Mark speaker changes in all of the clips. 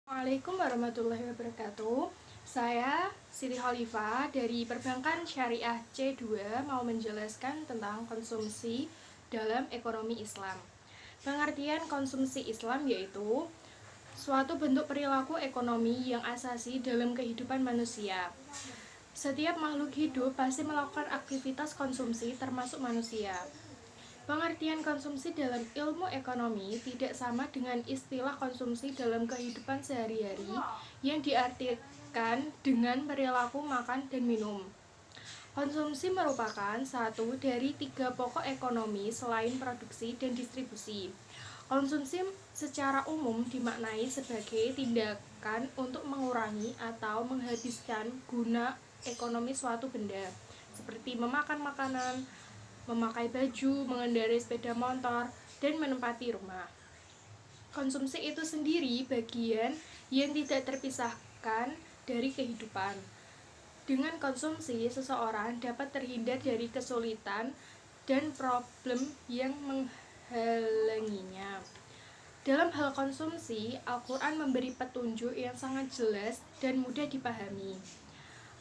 Speaker 1: Assalamualaikum warahmatullahi wabarakatuh. Saya Siti Khalifah dari Perbankan Syariah C2 mau menjelaskan tentang konsumsi dalam ekonomi Islam. Pengertian konsumsi Islam yaitu suatu bentuk perilaku ekonomi yang asasi dalam kehidupan manusia. Setiap makhluk hidup pasti melakukan aktivitas konsumsi termasuk manusia. Pengertian konsumsi dalam ilmu ekonomi tidak sama dengan istilah konsumsi dalam kehidupan sehari-hari yang diartikan dengan perilaku makan dan minum. Konsumsi merupakan satu dari tiga pokok ekonomi selain produksi dan distribusi. Konsumsi secara umum dimaknai sebagai tindakan untuk mengurangi atau menghabiskan guna ekonomi suatu benda, seperti memakan makanan, memakai baju, mengendarai sepeda motor, dan menempati rumah. Konsumsi itu sendiri bagian yang tidak terpisahkan dari kehidupan. Dengan konsumsi, seseorang dapat terhindar dari kesulitan dan problem yang menghalanginya. Dalam hal konsumsi, Al-Quran memberi petunjuk yang sangat jelas dan mudah dipahami.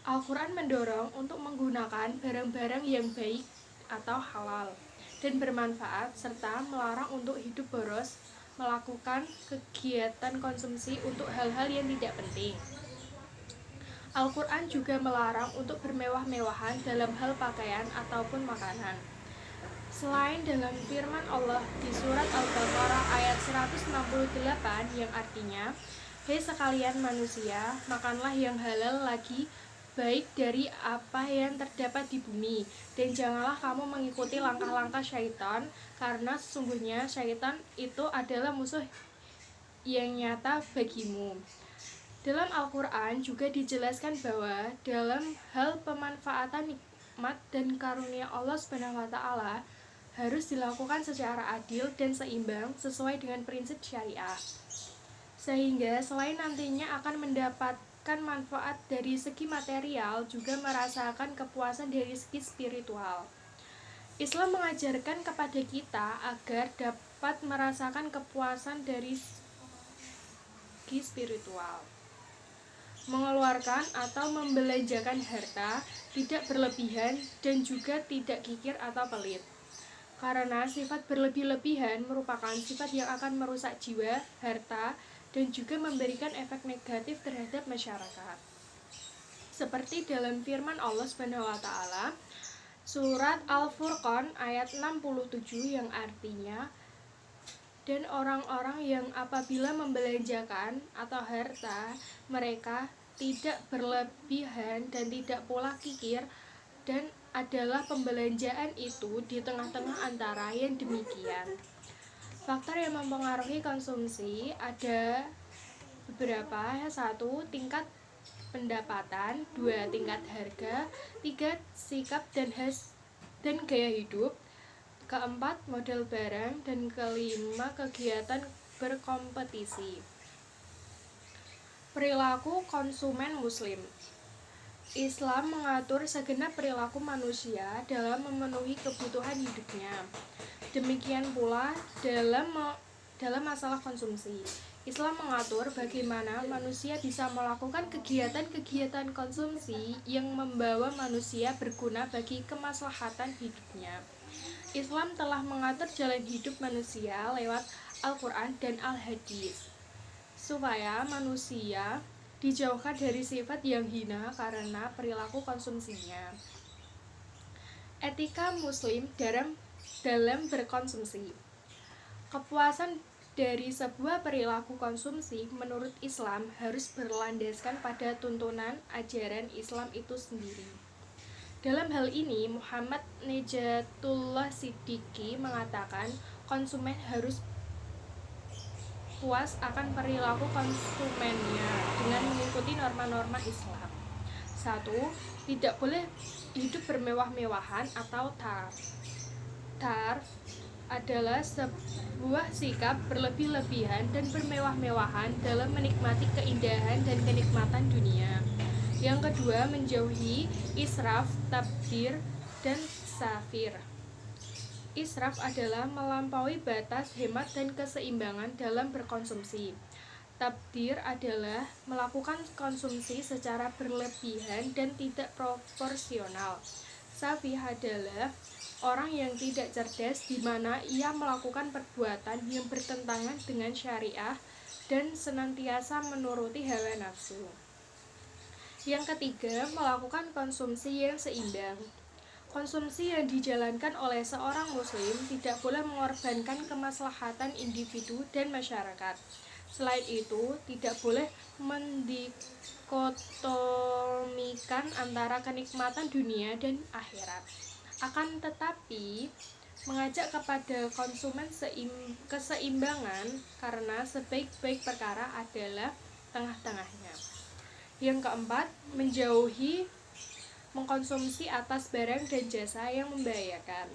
Speaker 1: Al-Quran mendorong untuk menggunakan barang-barang yang baik atau halal dan bermanfaat, serta melarang untuk hidup boros, melakukan kegiatan konsumsi untuk hal-hal yang tidak penting. Al-Quran juga melarang untuk bermewah-mewahan dalam hal pakaian ataupun makanan. Selain dalam firman Allah di surat Al-Baqarah ayat 168 yang artinya, "Hei sekalian manusia, makanlah yang halal lagi baik dari apa yang terdapat di bumi, dan janganlah kamu mengikuti langkah-langkah syaitan, karena sesungguhnya syaitan itu adalah musuh yang nyata bagimu." Dalam Al-Quran juga dijelaskan bahwa dalam hal pemanfaatan nikmat dan karunia Allah SWT harus dilakukan secara adil dan seimbang sesuai dengan prinsip syariah, sehingga selain nantinya akan mendapatkan manfaat dari segi material, juga merasakan kepuasan dari segi spiritual. Islam mengajarkan kepada kita agar dapat merasakan kepuasan dari segi spiritual. Mengeluarkan atau membelanjakan harta tidak berlebihan dan juga tidak kikir atau pelit, karena sifat berlebih-lebihan merupakan sifat yang akan merusak jiwa, harta, dan juga memberikan efek negatif terhadap masyarakat. Seperti dalam firman Allah SWT surat Al-Furqan ayat 67 yang artinya, "Dan orang-orang yang apabila membelanjakan atau harta mereka tidak berlebihan dan tidak pula kikir, dan adalah pembelanjaan itu di tengah-tengah antara yang demikian." Faktor yang mempengaruhi konsumsi ada beberapa. 1. Tingkat pendapatan. 2. Tingkat harga. 3. Sikap dan gaya hidup. 4. Model barang. Dan 5. Kegiatan berkompetisi. Perilaku konsumen muslim. Islam mengatur segenap perilaku manusia dalam memenuhi kebutuhan hidupnya. Demikian pula dalam masalah konsumsi. Islam mengatur bagaimana manusia bisa melakukan kegiatan-kegiatan konsumsi yang membawa manusia berguna bagi kemaslahatan hidupnya. Islam telah mengatur jalan hidup manusia lewat Al-Quran dan Al-Hadis, supaya manusia dijauhkan dari sifat yang hina karena perilaku konsumsinya. Etika muslim dalam berkonsumsi. Kepuasan dari sebuah perilaku konsumsi menurut Islam harus berlandaskan pada tuntunan ajaran Islam itu sendiri. Dalam hal ini, Muhammad Nejatullah Siddiqi mengatakan konsumen harus puas akan perilaku konsumennya dengan mengikuti norma-norma Islam. 1. Tidak boleh hidup bermewah-mewahan atau taraf. Taraf adalah sebuah sikap berlebih-lebihan dan bermewah-mewahan dalam menikmati keindahan dan kenikmatan dunia. Yang kedua, menjauhi israf, tabdzir, dan safir. Israf adalah melampaui batas hemat dan keseimbangan dalam berkonsumsi. Tabdzir adalah melakukan konsumsi secara berlebihan dan tidak proporsional. Safih adalah orang yang tidak cerdas di mana ia melakukan perbuatan yang bertentangan dengan syariah dan senantiasa menuruti hawa nafsu. Yang ketiga, melakukan konsumsi yang seimbang. Konsumsi yang dijalankan oleh seorang muslim tidak boleh mengorbankan kemaslahatan individu dan masyarakat. Selain itu, tidak boleh mendikotomikan antara kenikmatan dunia dan akhirat. Akan tetapi, mengajak kepada konsumen keseimbangan karena sebaik-baik perkara adalah tengah-tengahnya. Yang keempat, menjauhi mengkonsumsi atas barang dan jasa yang membahayakan.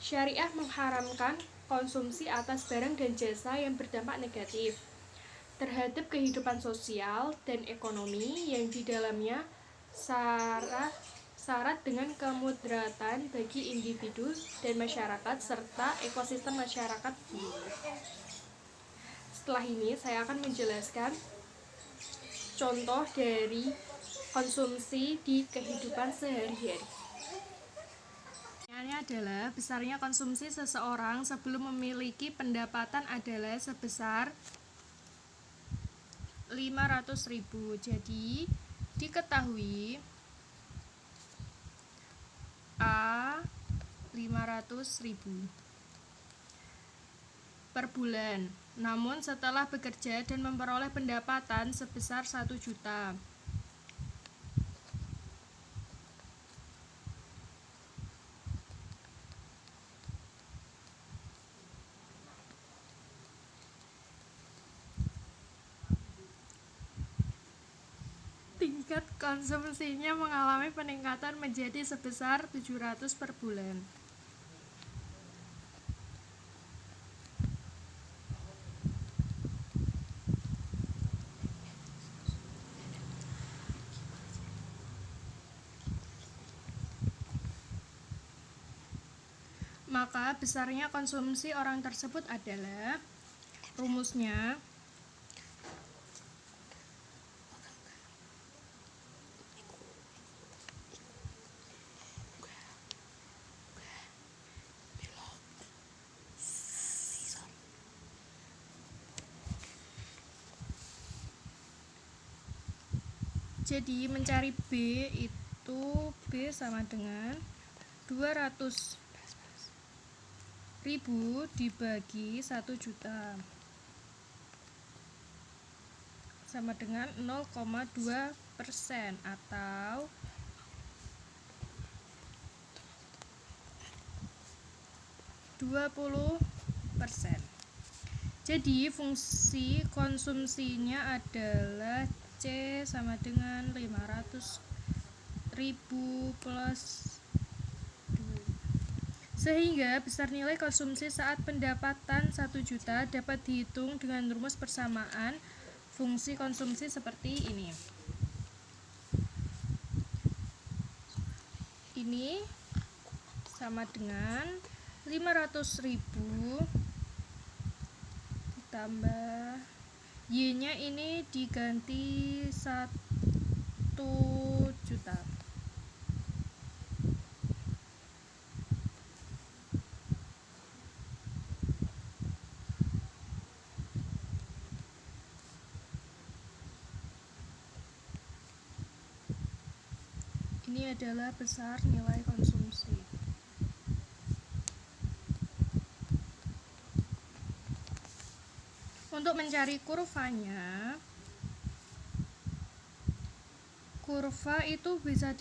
Speaker 1: Syariah mengharamkan konsumsi atas barang dan jasa yang berdampak negatif terhadap kehidupan sosial dan ekonomi yang di dalamnya syarat dengan kemudaratan bagi individu dan masyarakat serta ekosistem masyarakat bumi. Setelah ini saya akan menjelaskan contoh dari konsumsi di kehidupan sehari-hari. Pertanyaannya adalah besarnya konsumsi seseorang sebelum memiliki pendapatan adalah sebesar 500.000. Jadi diketahui A 500.000 per bulan. Namun setelah bekerja dan memperoleh pendapatan sebesar 1 juta. Tingkat konsumsinya mengalami peningkatan menjadi sebesar 700 per bulan. Maka besarnya konsumsi orang tersebut adalah rumusnya jadi mencari B itu B sama dengan 200.000 dibagi 1 juta sama dengan 0,2% atau 20%. Jadi fungsi konsumsinya adalah C sama dengan 500.000 plus 2. Sehingga besar nilai konsumsi saat pendapatan 1 juta dapat dihitung dengan rumus persamaan fungsi konsumsi seperti ini. Ini sama dengan 500.000 ditambah Y-nya ini diganti 1 juta. Ini adalah besar nilai konsumsi. Untuk mencari kurvanya, kurva itu bisa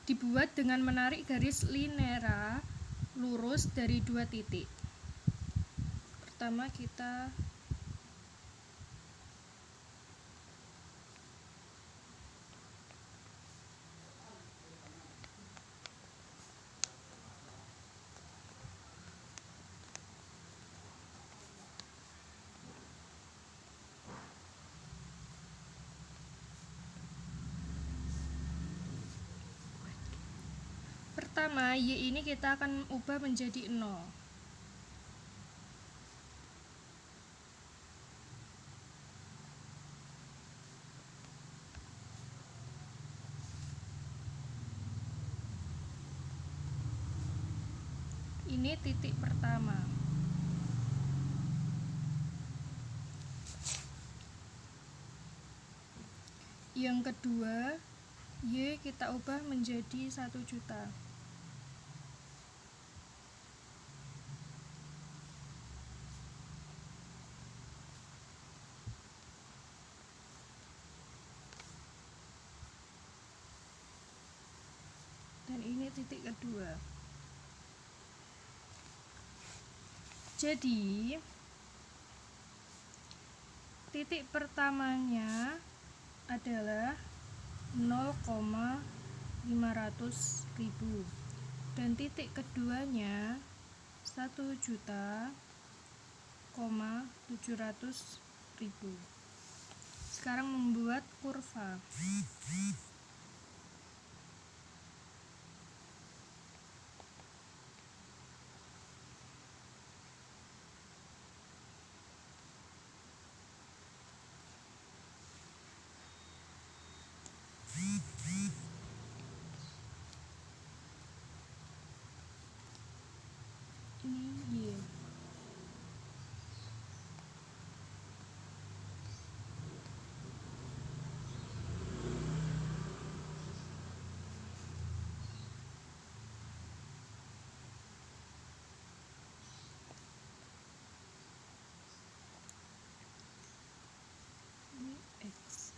Speaker 1: dibuat dengan menarik garis linera lurus dari 2 titik. Pertama kita Y ini kita akan ubah menjadi 0. ini titik pertama. Yang kedua, Y kita ubah menjadi 1 juta. Dan ini titik kedua. Jadi titik pertamanya adalah 0,500.000 dan titik keduanya 1.700.000. Sekarang membuat kurva. Ini Y. Ini X.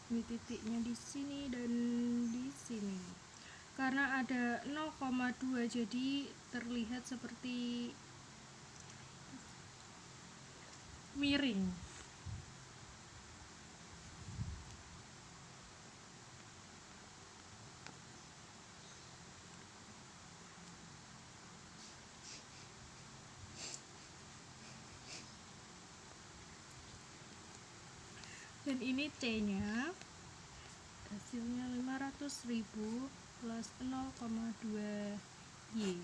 Speaker 1: Ini titiknya di sini dan di sini. Karena ada 0,2 jadi terlihat seperti miring. Dan ini C-nya, hasilnya 500.000 plus 0,2 Y.